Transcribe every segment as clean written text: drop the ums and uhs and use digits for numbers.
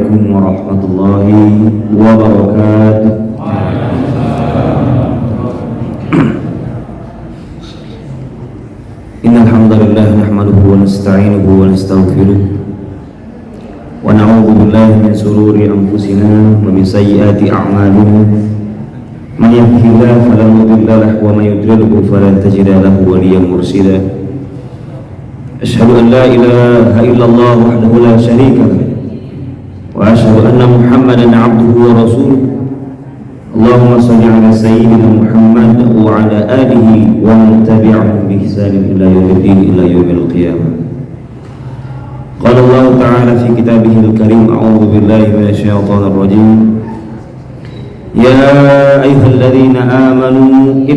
Assalamualaikum warahmatullahi wabarakatuh. Innal hamdalillah nahmaduhu wa nasta'inuhu wa nastaghfiruh wa na'udzu billahi min shururi anfusina wa min sayyiati a'malina. Man yahdihillahu fala mudilla lahu wa man yudlilhu falan tajida lahu waliyyan murshida. Asyhadu an la ilaha illallah wahdahu la syarika lahu wa asyhadu anna Muhammadan 'abduhu wa rasuluh. Allahumma shalli ala sayyidina Muhammad wa ala alihi wa man tabi'ahum bi ihsanin ila yaumiddin ila yaumil qiyamah. Qala Allah ta'ala fi kitabihil karim, a'udzu billahi minasy syaithanir rajim. Ya ayyuhalladzina amanu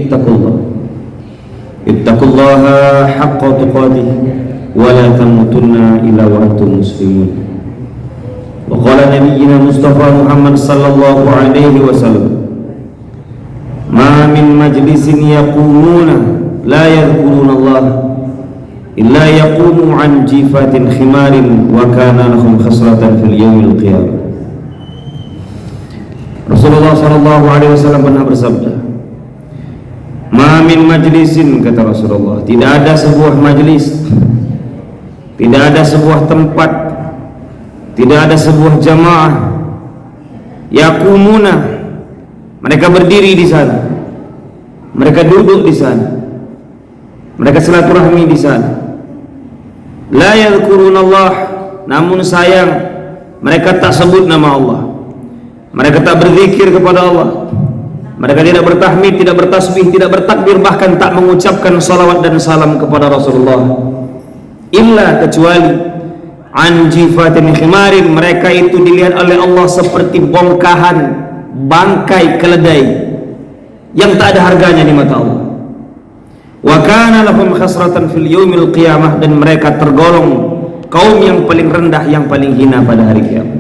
ittaqullaha haqqa tuqatih wa la tamutunna illa wa antum muslimun. Wa qala nabiyyuna Mustafa Muhammad sallallahu alaihi wasallam, ma min majlisin yaqumuna la yadhkuruna Allah illa yaqumu an jifatin khimarin wa kana lahum khasratan fil yawmil qiyamah. Rasulullah sallallahu alaihi wasallam pernah bersabda, ma min majlisin, kata Rasulullah, tidak ada sebuah majlis, tidak ada sebuah tempat, tidak ada sebuah jamaah yaqumuna, mereka berdiri di sana, mereka duduk di sana, mereka silaturahmi di sana, la yadhkurunallah, namun sayang mereka tak sebut nama Allah, mereka tak berzikir kepada Allah, mereka tidak bertahmid, tidak bertasbih, tidak bertakbir, bahkan tak mengucapkan salawat dan salam kepada Rasulullah, illa kecuali an jifatin khimarin, mereka itu dilihat oleh Allah seperti bongkahan bangkai keledai yang tak ada harganya di mata Allah. Wa kana lahum khasratan fil yaumil qiyamah, dan mereka tergolong kaum yang paling rendah, yang paling hina pada hari kiamat.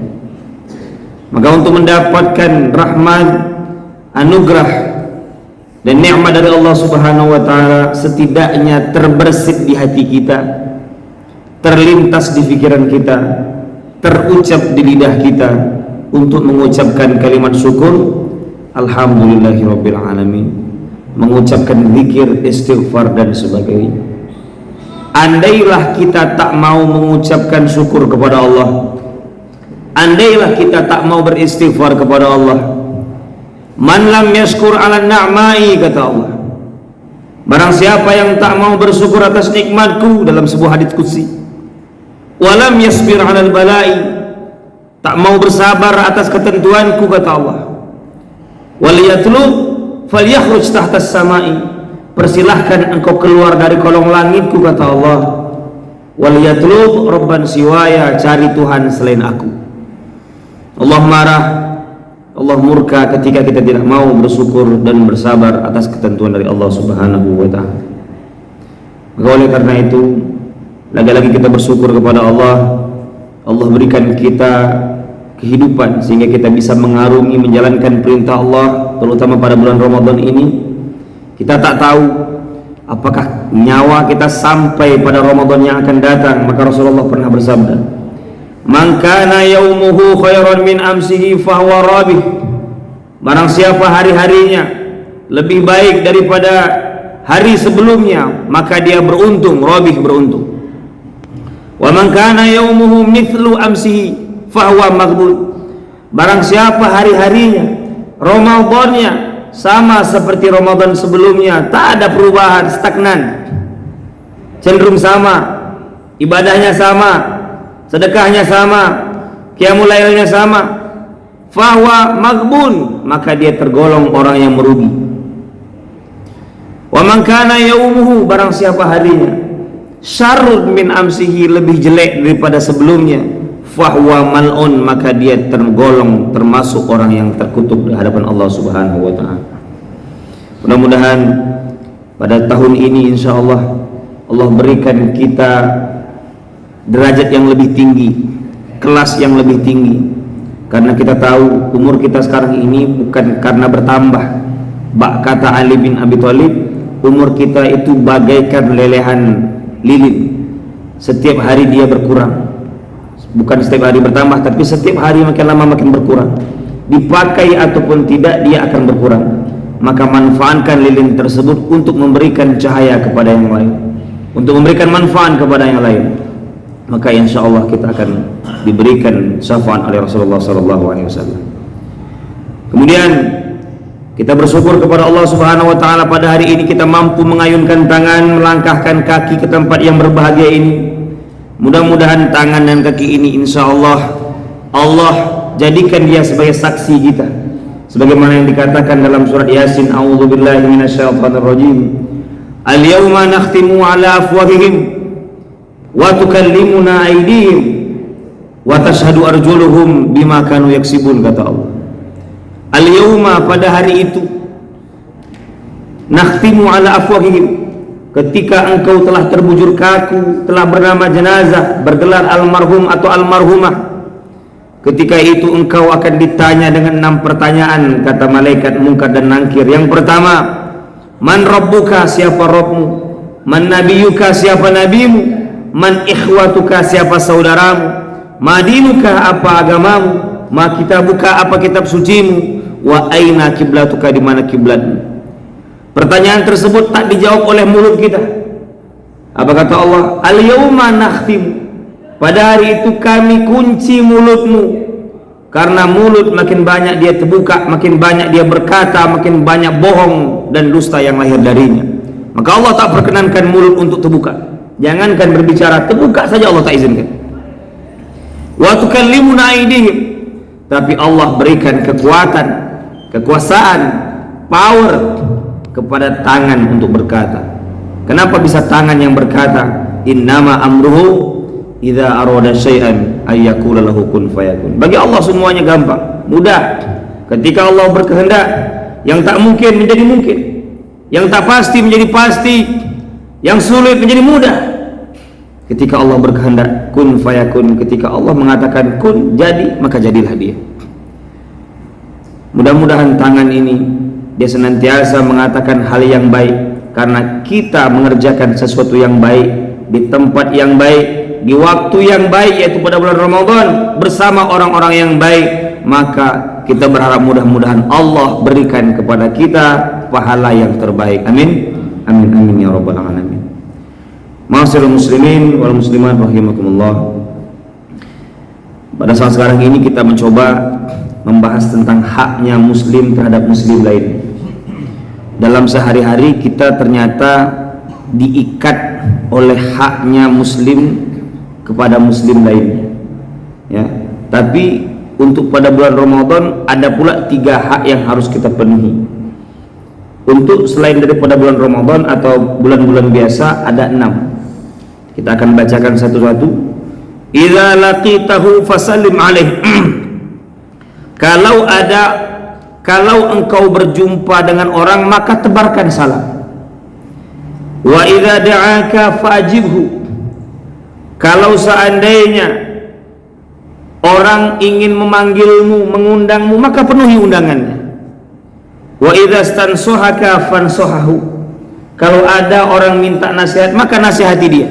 Maka untuk mendapatkan rahmat, anugerah dan nikmat dari Allah Subhanahu wa taala, setidaknya terbersit di hati kita, terlintas di pikiran kita, terucap di lidah kita untuk mengucapkan kalimat syukur, alhamdulillahirabbil alamin, mengucapkan zikir, istighfar dan sebagainya. Andailah kita tak mau mengucapkan syukur kepada Allah, andailah kita tak mau beristighfar kepada Allah, man lam yashkur ala na'mai, kata Allah, barang siapa yang tak mau bersyukur atas nikmatku, dalam sebuah hadits qudsi, walam yasbir 'alal bala'i, tak mau bersabar atas ketentuanku, kata Allah, waliyatlub falyakhruj tahtas samai, persilahkan engkau keluar dari kolong langitku, kata Allah, waliyatlub rabban siwaya, cari Tuhan selain aku. Allah marah, Allah murka ketika kita tidak mau bersyukur dan bersabar atas ketentuan dari Allah Subhanahu wa ta'ala. Maka oleh karena itu, lagi-lagi kita bersyukur kepada Allah. Allah berikan kita kehidupan sehingga kita bisa mengarungi, menjalankan perintah Allah, terutama pada bulan Ramadan ini. Kita tak tahu apakah nyawa kita sampai pada Ramadan yang akan datang. Maka Rasulullah pernah bersabda, man kana yaumuhu khairan min amsihi fahuwa rabih, barang siapa hari-harinya lebih baik daripada hari sebelumnya, maka dia beruntung, rabih, beruntung. Wa man kana yaumuhu mithlu amsihi fahuwa maghbun, barang siapa hari-harinya, Ramadannya sama seperti Ramadan sebelumnya, tak ada perubahan, stagnan, cenderung sama, ibadahnya sama, sedekahnya sama, qiyamul lailnya sama, fahuwa maghbun, maka dia tergolong orang yang merugi. Wa man kana yaumuhu, barang siapa harinya syarrun min amsihi, lebih jelek daripada sebelumnya, fahuwa mal'un, maka dia tergolong, termasuk orang yang terkutuk di hadapan Allah Subhanahu wa ta'ala. Mudah-mudahan pada tahun ini insyaallah Allah berikan kita derajat yang lebih tinggi, kelas yang lebih tinggi, karena kita tahu umur kita sekarang ini bukan karena bertambah. Kata Ali bin Abi Thalib, umur kita itu bagaikan lelehan lilin, setiap hari dia berkurang. bukan setiap hari bertambah, tapi setiap hari makin lama makin berkurang. Dipakai ataupun tidak, dia akan berkurang. Maka manfaatkan lilin tersebut untuk memberikan cahaya kepada yang lain, untuk memberikan manfaat kepada yang lain. Maka insya Allah kita akan diberikan syafaat oleh Rasulullah SAW. Kemudian kita bersyukur kepada Allah Subhanahu wa taala pada hari ini kita mampu mengayunkan tangan, melangkahkan kaki ke tempat yang berbahagia ini. Mudah-mudahan tangan dan kaki ini insya Allah jadikan dia sebagai saksi kita, sebagaimana yang dikatakan dalam surat Yasin, a'udzubillahi minasyaitonirrajim, al-yawma nakhtimu ala afwahihim wa tukallimuna aydihim wa tashhadu arjuluhum bima kanu yaksibun, kata Allah. Al-yawma, pada hari itu, nakhtimu ala afwahihim, ketika engkau telah terbujur kaku, telah bernama jenazah, bergelar almarhum atau almarhumah, ketika itu engkau akan ditanya dengan 6 pertanyaan, kata malaikat Munkar dan Nakir. Yang pertama, man rabbuka, siapa Rabbmu? Man nabiyuka, siapa nabimu? Man ikhwatuka, siapa saudaramu? Ma dinuka, apa agamamu? Ma kitabuka, apa kitab sucimu? Wa aina kiblatuka, di mana kiblatmu? Pertanyaan tersebut tak dijawab oleh mulut kita. Apa kata Allah? Al-yawma nakhtimu, pada hari itu kami kunci mulutmu, karena mulut makin banyak dia terbuka, makin banyak dia berkata, makin banyak bohong dan dusta yang lahir darinya. Maka Allah tak perkenankan mulut untuk terbuka. Jangankan berbicara, terbuka saja Allah tak izinkan. Wa tukallimuna aydihim, tapi Allah berikan kekuatan, kekuasaan, power kepada tangan untuk berkata. Kenapa bisa tangan yang berkata? Innama amruhu idza arada syai'an ayyakula lahu kun fayakun. Bagi Allah semuanya gampang, mudah. Ketika Allah berkehendak, yang tak mungkin menjadi mungkin, yang tak pasti menjadi pasti, yang sulit menjadi mudah. Ketika Allah berkehendak, kun fayakun. Ketika Allah mengatakan kun, jadi, maka jadilah dia. Mudah-mudahan tangan ini dia senantiasa mengatakan hal yang baik, karena kita mengerjakan sesuatu yang baik di tempat yang baik, di waktu yang baik, yaitu pada bulan Ramadan bersama orang-orang yang baik. Maka kita berharap mudah-mudahan Allah berikan kepada kita pahala yang terbaik. Amin, amin, amin ya rabbal alamin. Ma'asyiral muslimin wal muslimat rahimakumullah. Pada saat sekarang ini kita mencoba membahas tentang haknya muslim terhadap muslim lain. Dalam sehari-hari kita ternyata diikat oleh haknya muslim kepada muslim lainnya, ya. Tapi untuk pada bulan Ramadan ada pula 3 hak yang harus kita penuhi. Untuk selain daripada bulan Ramadan atau bulan-bulan biasa ada 6. Kita akan bacakan satu-satu. Idza laqitahu fasallim alaih. Kalau engkau berjumpa dengan orang, maka tebarkan salam. Wa idza da'aka fa'jibhu. Kalau seandainya orang ingin memanggilmu, mengundangmu, maka penuhi undangannya. Wa idza stansuhaka fansuhahu. Kalau ada orang minta nasihat, maka nasihati dia.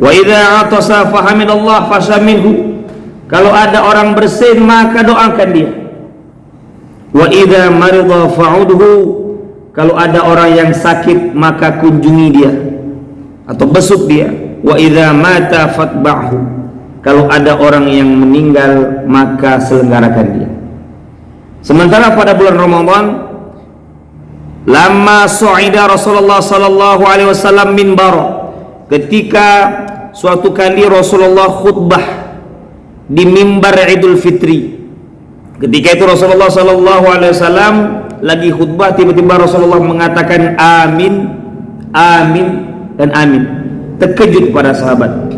Wa idza atasa fahamidallah fasaminhu. Kalau ada orang bersin, maka doakan dia. Wa idza marida fa'udhu. Kalau ada orang yang sakit, maka kunjungi dia atau besuk dia. Wa idza mata fatba'hu. Kalau ada orang yang meninggal, maka selenggarakan dia. Sementara pada bulan Ramadan, lama su'ida Rasulullah sallallahu alaihi wasallam minbar, ketika suatu kali Rasulullah khutbah di mimbar Idul Fitri. Ketika itu Rasulullah sallallahu alaihi wasallam lagi khutbah, tiba-tiba Rasulullah mengatakan amin, amin dan amin. Terkejut para sahabat,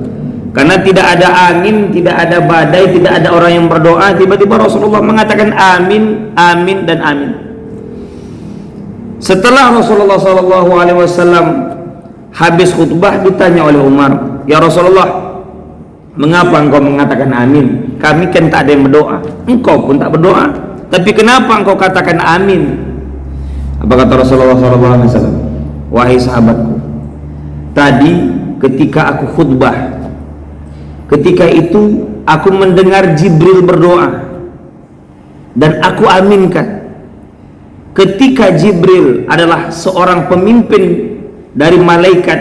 karena tidak ada angin, tidak ada badai, tidak ada orang yang berdoa. Tiba-tiba Rasulullah mengatakan amin, amin dan amin. Setelah Rasulullah SAW habis khutbah, ditanya oleh Umar, ya Rasulullah, mengapa engkau mengatakan amin? Kami kan tak ada yang berdoa, engkau pun tak berdoa, tapi kenapa engkau katakan amin? Apa kata Rasulullah SAW? Wahai sahabatku, tadi ketika aku khutbah, Ketika itu aku mendengar Jibril berdoa dan aku aminkan. Ketika Jibril adalah seorang pemimpin dari malaikat,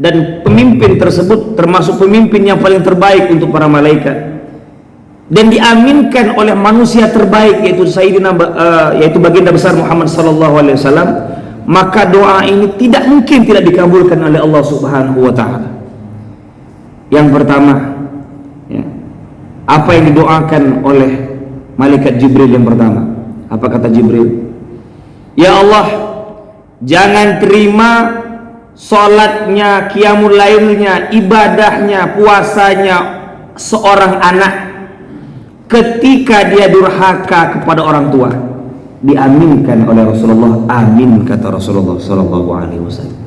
dan pemimpin tersebut termasuk pemimpin yang paling terbaik untuk para malaikat, dan diaminkan oleh manusia terbaik, yaitu Sayyidina yaitu baginda besar Muhammad sallallahu alaihi wasallam, maka doa ini tidak mungkin tidak dikabulkan oleh Allah Subhanahu wa taala. Yang pertama, ya, apa yang didoakan oleh malaikat Jibril yang pertama? Apa kata Jibril? Ya Allah, jangan terima salatnya, qiyamul lailnya, ibadahnya, puasanya seorang anak ketika dia durhaka kepada orang tua. Diaminkan oleh Rasulullah. Amin, kata Rasulullah sallallahu alaihi wasallam.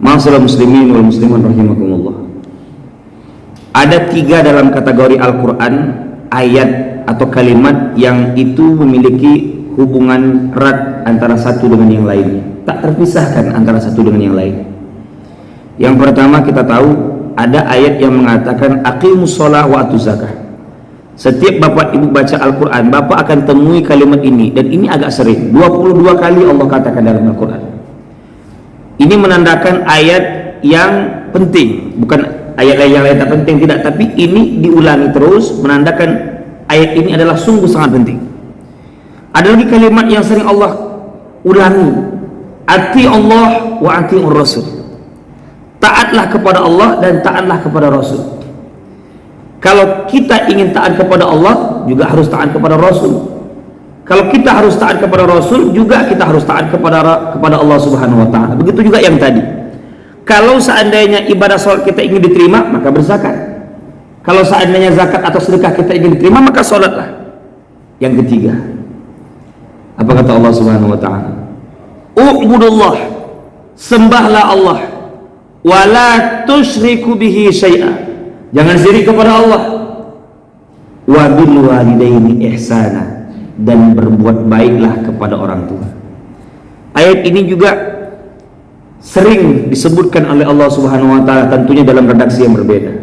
Ma'asyiral muslimin wal muslimat rahimakumullah. Ada 3 dalam kategori Al-Quran ayat atau kalimat yang itu memiliki hubungan erat antara satu dengan yang lainnya, tak terpisahkan antara satu dengan yang lain. Yang pertama, kita tahu ada ayat yang mengatakan aqimus shalah wa atuz zakah. Setiap bapak ibu baca Al-Quran, bapak akan temui kalimat ini, dan ini agak sering, 22 kali Allah katakan dalam Al-Quran. Ini menandakan ayat yang penting, bukan ayat yang lain tak penting, tidak, tapi ini diulangi terus, menandakan ayat ini adalah sungguh sangat penting. Ada lagi kalimat yang sering Allah ulangi, ati Allah wa atiur Rasul. Taatlah kepada Allah dan taatlah kepada Rasul. Kalau kita ingin taat kepada Allah, juga harus taat kepada Rasul. Kalau kita harus taat kepada Rasul, juga kita harus taat kepada Allah Subhanahu wa taala. Begitu juga yang tadi. Kalau seandainya ibadah salat kita ingin diterima, maka berzakat. Kalau seandainya zakat atau sedekah kita ingin diterima, maka salatlah. Yang ketiga, apa kata Allah Subhanahu wa taala? U'budullah, sembahlah Allah, wala tusyriku bihi syai'a, jangan syirik kepada Allah, wa bil walidaini ihsana, dan berbuat baiklah kepada orang tua. Ayat ini juga sering disebutkan oleh Allah Subhanahu wa taala, tentunya dalam redaksi yang berbeda.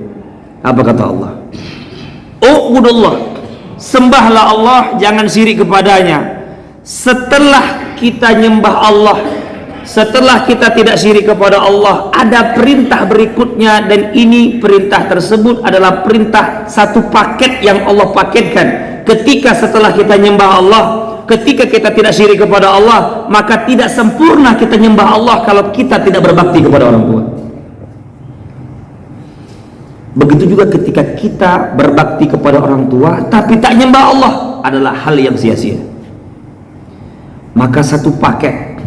Apa kata Allah? U'budullah, sembahlah Allah, jangan syirik kepadanya. Setelah kita nyembah Allah, setelah kita tidak syirik kepada Allah, ada perintah berikutnya, dan ini perintah tersebut adalah perintah satu paket yang Allah paketkan. Ketika setelah kita nyembah Allah, ketika kita tidak syirik kepada Allah, maka tidak sempurna kita nyembah Allah kalau kita tidak berbakti kepada orang tua. Begitu juga ketika kita berbakti kepada orang tua tapi tak nyembah Allah, adalah hal yang sia-sia. Maka satu paket,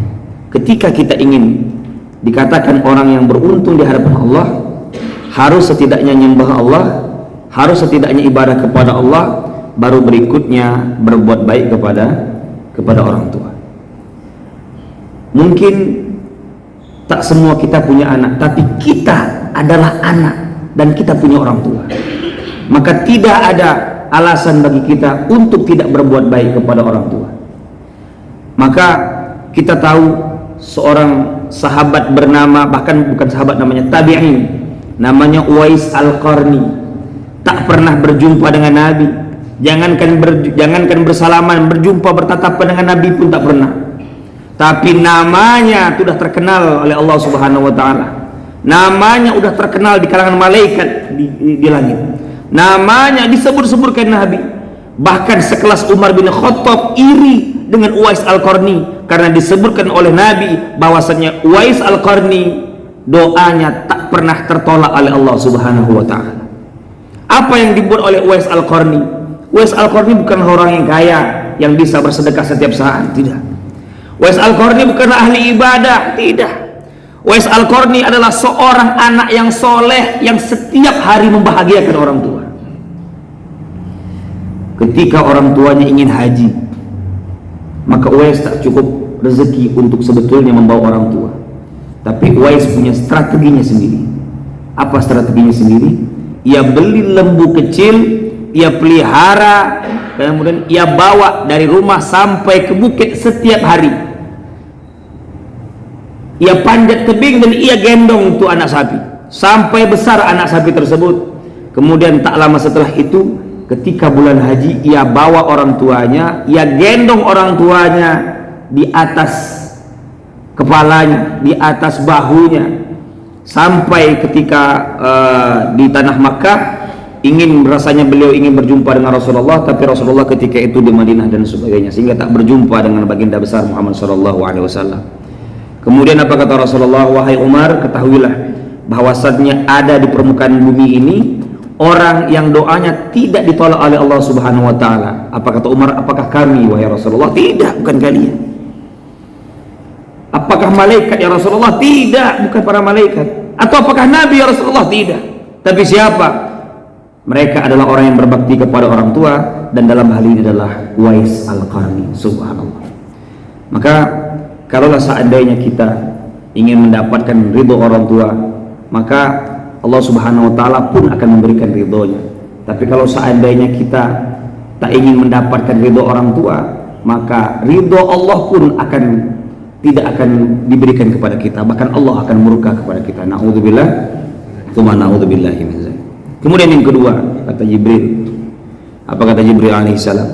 ketika kita ingin dikatakan orang yang beruntung di hadapan Allah, harus setidaknya nyembah Allah, harus setidaknya ibadah kepada Allah, baru berikutnya berbuat baik kepada orang tua. Mungkin tak semua kita punya anak, tapi kita adalah anak dan kita punya orang tua. Maka tidak ada alasan bagi kita untuk tidak berbuat baik kepada orang tua. Maka kita tahu seorang sahabat bernama, bahkan bukan sahabat, namanya tabi'in, namanya Uwais Al-Qarni, tak pernah berjumpa dengan Nabi, jangankan bersalaman, berjumpa bertatapan dengan Nabi pun tak pernah. Tapi namanya sudah terkenal oleh Allah Subhanahu wa taala. Namanya sudah terkenal di kalangan malaikat di langit. Namanya disebut-sebutkan Nabi. Bahkan sekelas Umar bin Khattab iri dengan Uwais Al-Qarni karena disebutkan oleh Nabi bahwasanya Uwais Al-Qarni doanya tak pernah tertolak oleh Allah Subhanahu wa taala. Apa yang dibuat oleh Uwais Al-Qarni? Uwais Al-Qarni bukan orang yang kaya yang bisa bersedekah setiap saat, tidak. Uwais Al-Qarni bukanlah ahli ibadah, tidak. Uwais Al-Qarni adalah seorang anak yang soleh yang setiap hari membahagiakan orang tua. Ketika orang tuanya ingin haji, maka Uwais tak cukup rezeki untuk sebetulnya membawa orang tua, tapi Uwais punya strateginya sendiri. Apa strateginya sendiri? Ia beli lembu kecil, ia pelihara, kemudian ia bawa dari rumah sampai ke bukit setiap hari. Ia panjat tebing dan ia gendong tuh anak sapi. sampai besar anak sapi tersebut. Kemudian tak lama setelah itu, ketika bulan haji, ia bawa orang tuanya, ia gendong orang tuanya di atas kepalanya, di atas bahunya, sampai ketika di tanah Makkah, rasanya beliau ingin berjumpa dengan Rasulullah, tapi Rasulullah ketika itu di Madinah dan sebagainya, sehingga tak berjumpa dengan baginda besar Muhammad SAW. Kemudian apa kata Rasulullah? Wahai Umar, ketahuilah bahwasannya ada di permukaan bumi ini orang yang doanya tidak ditolak oleh Allah Subhanahu wa taala. Apa kata Umar? Apakah kami wahai Rasulullah? Tidak, bukan kalian. Apakah malaikat ya Rasulullah? Tidak, bukan para malaikat. Atau apakah nabi ya Rasulullah? Tidak. Tapi siapa? Mereka adalah orang yang berbakti kepada orang tua, dan dalam hal ini adalah Uwais Al-Qarni. Subhanallah. Maka kalaulah seandainya kita ingin mendapatkan ridho orang tua, maka Allah Subhanahu wa taala pun akan memberikan ridhonya. Tapi kalau seandainya kita tak ingin mendapatkan ridho orang tua, maka ridho Allah pun tidak akan diberikan kepada kita, bahkan Allah akan murka kepada kita. Na'udzubillah, tsumma na'udzubillahi min dzalik. Kemudian yang kedua, kata Jibril, apa kata Jibril alaihissalam?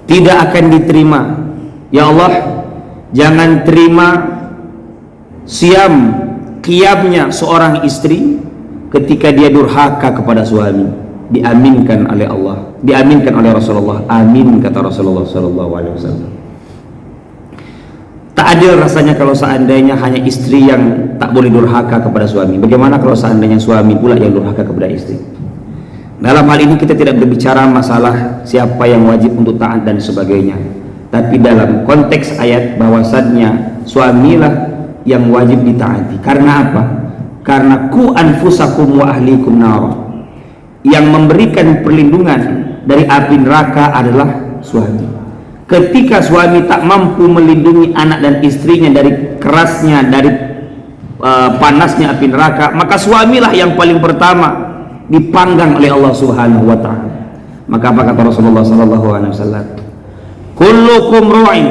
Tidak akan diterima, ya Allah, jangan terima qiyamnya seorang istri ketika dia durhaka kepada suami. Diaminkan oleh Allah, diaminkan oleh Rasulullah. Amin, kata Rasulullah SAW. Tak adil rasanya kalau seandainya hanya istri yang tak boleh durhaka kepada suami. Bagaimana kalau seandainya suami pula yang durhaka kepada istri? Dalam hal ini kita tidak berbicara masalah siapa yang wajib untuk taat dan sebagainya, tapi dalam konteks ayat bahwasannya suamilah yang wajib ditaati. Karena apa? Karena ku anfusakum wa ahlikum nar. Yang memberikan perlindungan dari api neraka adalah suami. Ketika suami tak mampu melindungi anak dan istrinya dari kerasnya, dari panasnya api neraka, maka suamilah yang paling pertama dipanggang oleh Allah Subhanahu wa taala. Maka apa kata Rasulullah sallallahu alaihi wasallam? Kullukum ra'in,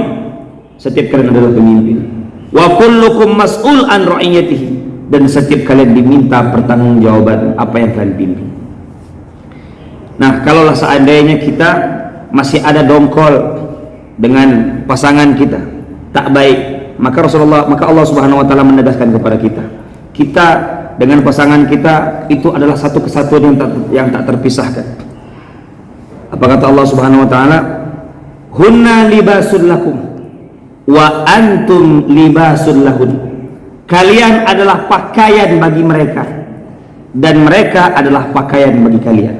setiap kalian adalah pemimpin. Wa kullukum mas'ul an ra'iyatihi, dan setiap kalian diminta pertanggungjawaban apa yang kalian pimpin. Nah, kalaulah seandainya kita masih ada dongkol dengan pasangan kita tak baik, maka Allah Subhanahu wa taala menegaskan kepada kita dengan pasangan kita itu adalah satu kesatuan yang tak terpisahkan. Apa kata Allah Subhanahu wa taala? Hunna libasul lakum wa antum libasul lahun. Kalian adalah pakaian bagi mereka dan mereka adalah pakaian bagi kalian.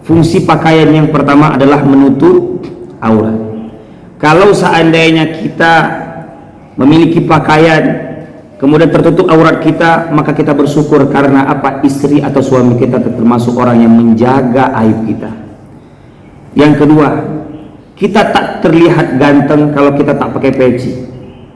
Fungsi pakaian yang pertama adalah menutup aurat. Kalau seandainya kita memiliki pakaian kemudian tertutup aurat kita, maka kita bersyukur karena apa? Istri atau suami kita termasuk orang yang menjaga aib kita. Yang kedua, kita tak terlihat ganteng kalau kita tak pakai peci.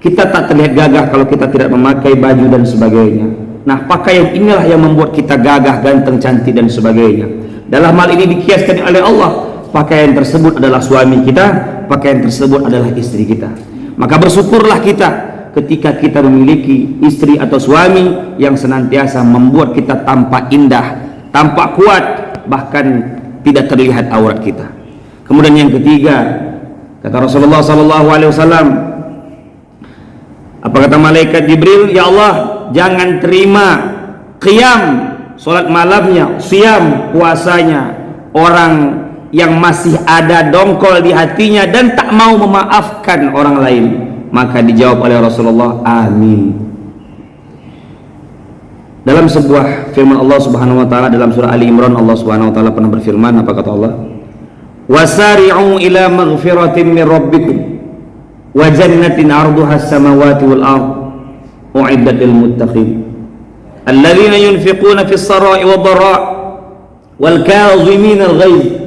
Kita tak terlihat gagah kalau kita tidak memakai baju dan sebagainya. Nah, pakaian inilah yang membuat kita gagah, ganteng, cantik dan sebagainya. Dalam hal ini dikiaskan oleh Allah, pakaian tersebut adalah suami kita, pakaian tersebut adalah istri kita. Maka bersyukurlah kita ketika kita memiliki istri atau suami yang senantiasa membuat kita tampak indah, tampak kuat, bahkan tidak terlihat aurat kita. Kemudian yang ketiga, kata Rasulullah SAW, apa kata malaikat Jibril? Ya Allah, jangan terima qiyam, solat malamnya, siam, puasanya orang yang masih ada dongkol di hatinya dan tak mau memaafkan orang lain. Maka dijawab oleh Rasulullah, amin. Dalam sebuah firman Allah Subhanahu wa taala dalam surah Ali Imran, Allah Subhanahu wa taala pernah berfirman, apa kata Allah? Wasari'u ila maghfiratin min rabbikum wa jannatin 'arduha as-samawati wal ard u'iddat lil muttaqin alladzina yunfiquna fis sarai wad dharra wal kadhimina al-ghaiz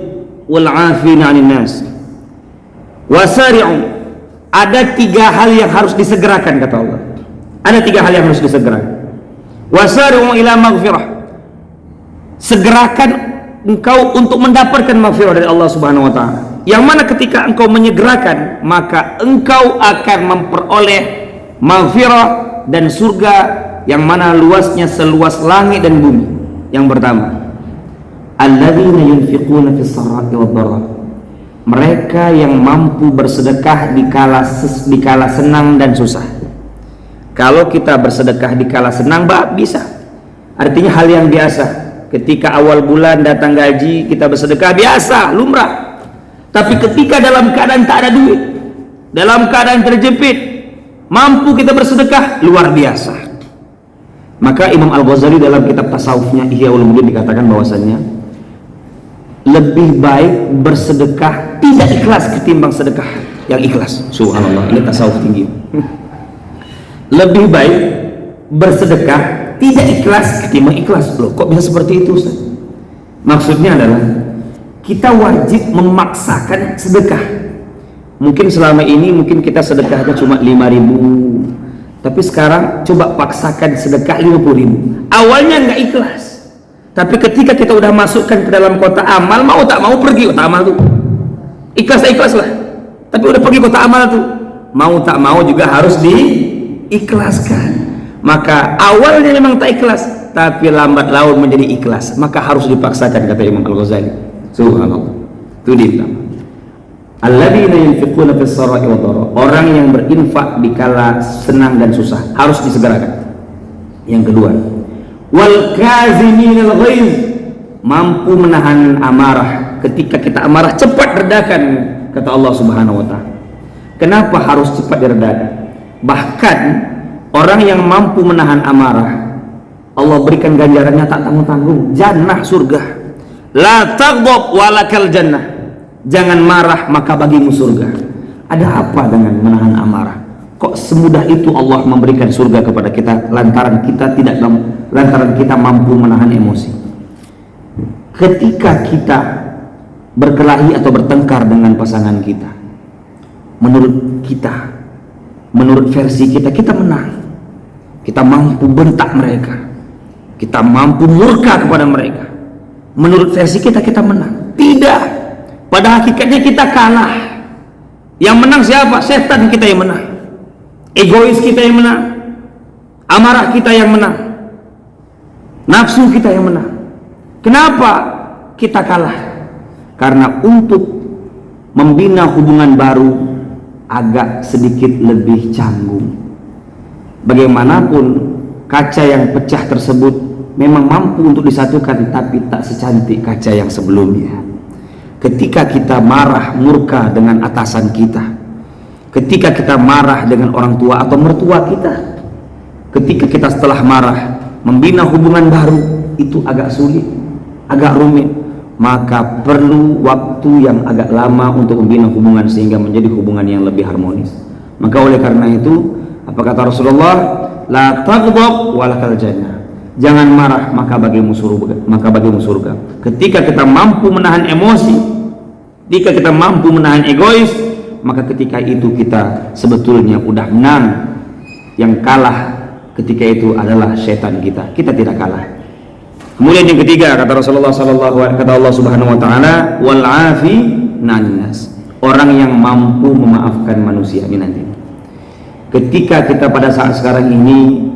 wal 'afina 'anil nas. Wasari'u, ada tiga hal yang harus disegerakan, kata Allah. Ada tiga hal yang harus disegerakan. Wasari'u ila maghfirah, segerakan engkau untuk mendapatkan maghfirah dari Allah Subhanahu wa taala. Yang mana ketika engkau menyegerakan, maka engkau akan memperoleh maghfirah dan surga yang mana luasnya seluas langit dan bumi. Yang pertama, alladzina yunfiquna fis sarra'i wad dharra, mereka yang mampu bersedekah di kala senang dan susah. Kalau kita bersedekah di kala senang, bisa, artinya hal yang biasa. Ketika awal bulan datang gaji, kita bersedekah, biasa, lumrah. Tapi ketika dalam keadaan tak ada duit, dalam keadaan terjepit, mampu kita bersedekah, luar biasa. Maka Imam Al-Ghazali dalam kitab tasawufnya Ihya Ulumuddin dikatakan bahwasannya lebih baik bersedekah tidak ikhlas ketimbang sedekah yang ikhlas. Subhanallah, ini tasawuf tinggi. Lebih baik bersedekah tidak ikhlas ketimbang ikhlas. Loh, kok bisa seperti itu, Ustaz? Maksudnya adalah kita wajib memaksakan sedekah. Mungkin selama ini kita sedekahnya cuma 5.000, tapi sekarang coba paksakan sedekah 50.000. Awalnya nggak ikhlas, tapi ketika kita udah masukkan ke dalam kota amal, mau tak mau pergi kota amal tuh. Ikhlas lah. Tapi udah pergi kota amal tuh, mau tak mau juga harus diikhlaskan. Maka awalnya memang tak ikhlas, tapi lambat laun menjadi ikhlas, maka harus dipaksakan, kata Imam Al-Ghazali. Subhanallah. Itu dia. Alladzina yunfiquna fis sarra'i wad dharra, orang yang berinfak di kala senang dan susah, harus disegerakan. Yang kedua, wal kaziminal ghaiz, mampu menahan amarah. Ketika kita amarah, cepat redakan, kata Allah Subhanahu wa taala. Kenapa harus cepat diredakan? Bahkan orang yang mampu menahan amarah, Allah berikan ganjarannya tak tanggung-tanggung, jannah, surga. La taghdab walakal jannah, jangan marah maka bagimu surga. Ada apa dengan menahan amarah? Kok semudah itu Allah memberikan surga kepada kita lantaran kita mampu menahan emosi. Ketika kita berkelahi atau bertengkar dengan pasangan kita, menurut versi kita menang. Kita mampu bentak mereka, kita mampu murka kepada mereka. Menurut versi kita menang. Tidak, pada hakikatnya kita kalah. Yang menang siapa? Setan kita yang menang, egois kita yang menang, amarah kita yang menang, nafsu kita yang menang. Kenapa kita kalah? Karena untuk membina hubungan baru agak sedikit lebih canggung. Bagaimanapun kaca yang pecah tersebut memang mampu untuk disatukan, tapi tak secantik kaca yang sebelumnya. Ketika kita marah murka dengan atasan kita, ketika kita marah dengan orang tua atau mertua kita, ketika kita setelah marah membina hubungan baru, itu agak sulit, agak rumit. Maka perlu waktu yang agak lama untuk membina hubungan sehingga menjadi hubungan yang lebih harmonis. Maka oleh karena itu, apa kata Rasulullah? La taghdab walakal jannah, jangan marah maka bagimu surga. Ketika kita mampu menahan emosi, ketika kita mampu menahan egois, maka ketika itu kita sebetulnya udah menang. Yang kalah ketika itu adalah setan kita tidak kalah. Kemudian yang ketiga, kata Rasulullah kata Allah Subhanahu wa taala, wal afi nanas, orang yang mampu memaafkan manusia. Ini nanti ketika kita pada saat sekarang ini,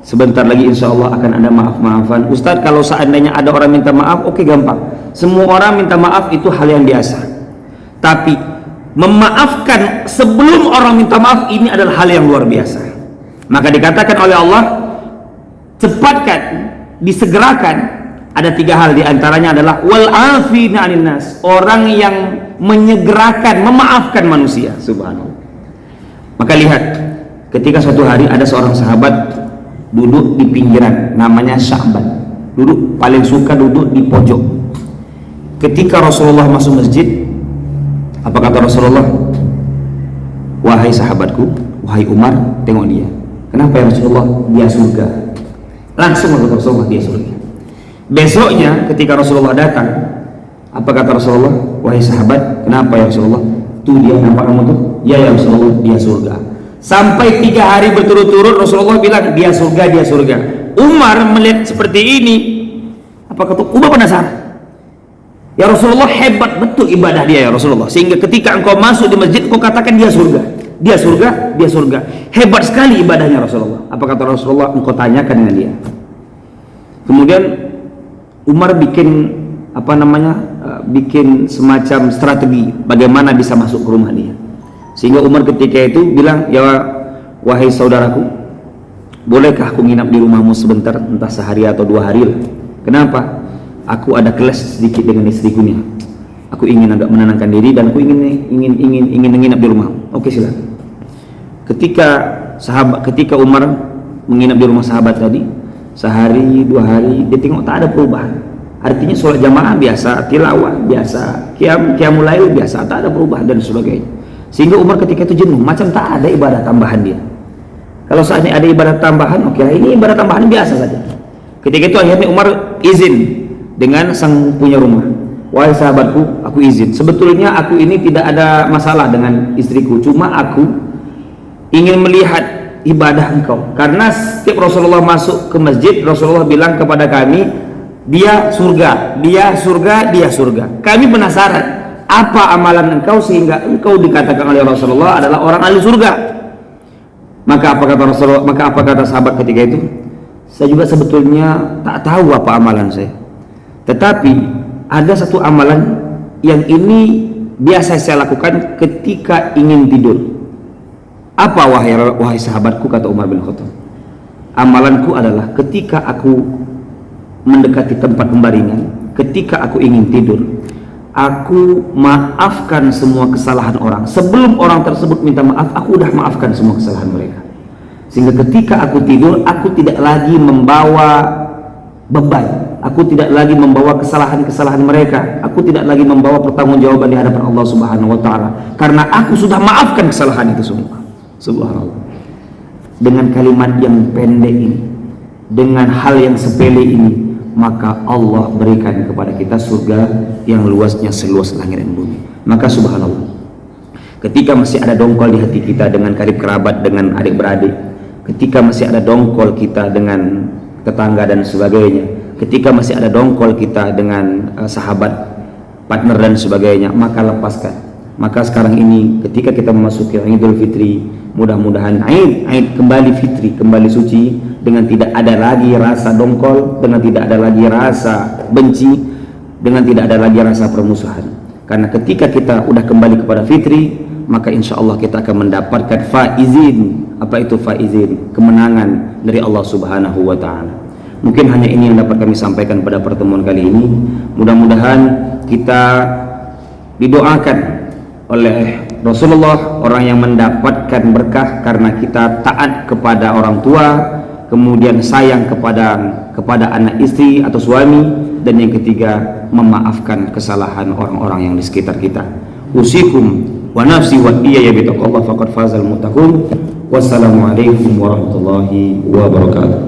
sebentar lagi insya Allah akan ada maaf-maafan. Ustadz, kalau seandainya ada orang minta maaf, oke, gampang. Semua orang minta maaf itu hal yang biasa. Tapi memaafkan sebelum orang minta maaf, ini adalah hal yang luar biasa. Maka dikatakan oleh Allah, cepatkan, disegerakan. Ada 3 hal, diantaranya adalah wal afina 'anil nas, orang yang menyegerakan, memaafkan manusia. Subhanallah. Maka lihat, ketika suatu hari ada seorang sahabat duduk di pinggiran, namanya Sya'ban, duduk paling suka duduk di pojok. Ketika Rasulullah masuk masjid, apa kata Rasulullah? Wahai sahabatku, wahai Umar, tengok dia. Kenapa ya Rasulullah? Dia surga. Langsung kata Rasulullah, dia surga. Besoknya ketika Rasulullah datang, apa kata Rasulullah? Wahai sahabat, kenapa ya Rasulullah? Tuh dia, nampak kamu tuh? Ya Rasulullah, dia surga. Sampai 3 hari berturut-turut Rasulullah bilang dia surga, dia surga. Umar melihat seperti ini, apa kata Umar? Penasaran. Ya Rasulullah, hebat betul ibadah dia ya Rasulullah, sehingga ketika engkau masuk di masjid kau katakan dia surga. dia surga, dia surga. Hebat sekali ibadahnya Rasulullah. Apa kata Rasulullah? Engkau tanyakan dengan dia. Kemudian Umar bikin bikin semacam strategi bagaimana bisa masuk ke rumah dia. Sehingga Umar ketika itu bilang, ya wahai saudaraku, bolehkah aku nginap di rumahmu sebentar, entah sehari atau 2 hari lah. Kenapa? Aku ada kelas sedikit dengan istriku nih. Aku ingin agak menenangkan diri dan aku ingin menginap di rumah. Oke, silakan. Ketika Umar menginap di rumah sahabat tadi, sehari 2 hari, dia tengok tak ada perubahan. Artinya sholat jamaah biasa, tilawah biasa, qiyamul lail biasa, tak ada perubahan dan sebagainya. Sehingga Umar ketika itu jenuh, macam tak ada ibadah tambahan dia. Kalau saat ini ada ibadah tambahan, oke, ini ibadah tambahan biasa saja. Ketika itu akhirnya Umar izin dengan sang punya rumah. Wahai sahabatku, aku izin. Sebetulnya aku ini tidak ada masalah dengan istriku, cuma aku ingin melihat ibadah engkau. Karena setiap Rasulullah masuk ke masjid, Rasulullah bilang kepada kami, dia surga, dia surga, dia surga. Kami penasaran, apa amalan engkau sehingga engkau dikatakan oleh Rasulullah adalah orang ahli surga. Maka apa kata Rasulullah? Maka apa kata sahabat ketika itu? Saya juga sebetulnya tak tahu apa amalan saya. Tetapi ada satu amalan yang ini biasa saya lakukan ketika ingin tidur. Apa wahai sahabatku, kata Umar bin Khattab? Amalanku adalah ketika aku mendekati tempat pembaringan, ketika aku ingin tidur, aku maafkan semua kesalahan orang. Sebelum orang tersebut minta maaf, aku udah maafkan semua kesalahan mereka. Sehingga ketika aku tidur, aku tidak lagi membawa beban, aku tidak lagi membawa kesalahan-kesalahan mereka, aku tidak lagi membawa pertanggungjawaban di hadapan Allah Subhanahu wa taala, karena aku sudah maafkan kesalahan itu semua. Subhanallah. Dengan kalimat yang pendek ini, dengan hal yang sepele ini, maka Allah berikan kepada kita surga yang luasnya seluas langit dan bumi. Maka subhanallah, ketika masih ada dongkol di hati kita dengan karib kerabat, dengan adik-beradik, ketika masih ada dongkol kita dengan tetangga dan sebagainya, ketika masih ada dongkol kita dengan sahabat, partner dan sebagainya, maka lepaskan. Maka sekarang ini ketika kita memasuki Idul Fitri, mudah-mudahan Aid kembali fitri, kembali suci, dengan tidak ada lagi rasa dongkol, dengan tidak ada lagi rasa benci, dengan tidak ada lagi rasa permusuhan. Karena ketika kita udah kembali kepada fitri, maka insya Allah kita akan mendapatkan faizin. Apa itu faizin? Kemenangan dari Allah Subhanahu wa ta'ala. Mungkin hanya ini yang dapat kami sampaikan pada pertemuan kali ini. Mudah-mudahan kita didoakan oleh Rasulullah, orang yang mendapatkan berkah karena kita taat kepada orang tua, kemudian sayang kepada anak istri atau suami, dan yang ketiga memaafkan kesalahan orang-orang yang di sekitar kita. Usikum wa nafsi wa iyaya bitaqallah faqad fazal muttaqun. Wassalamualaikum warahmatullahi wabarakatuh.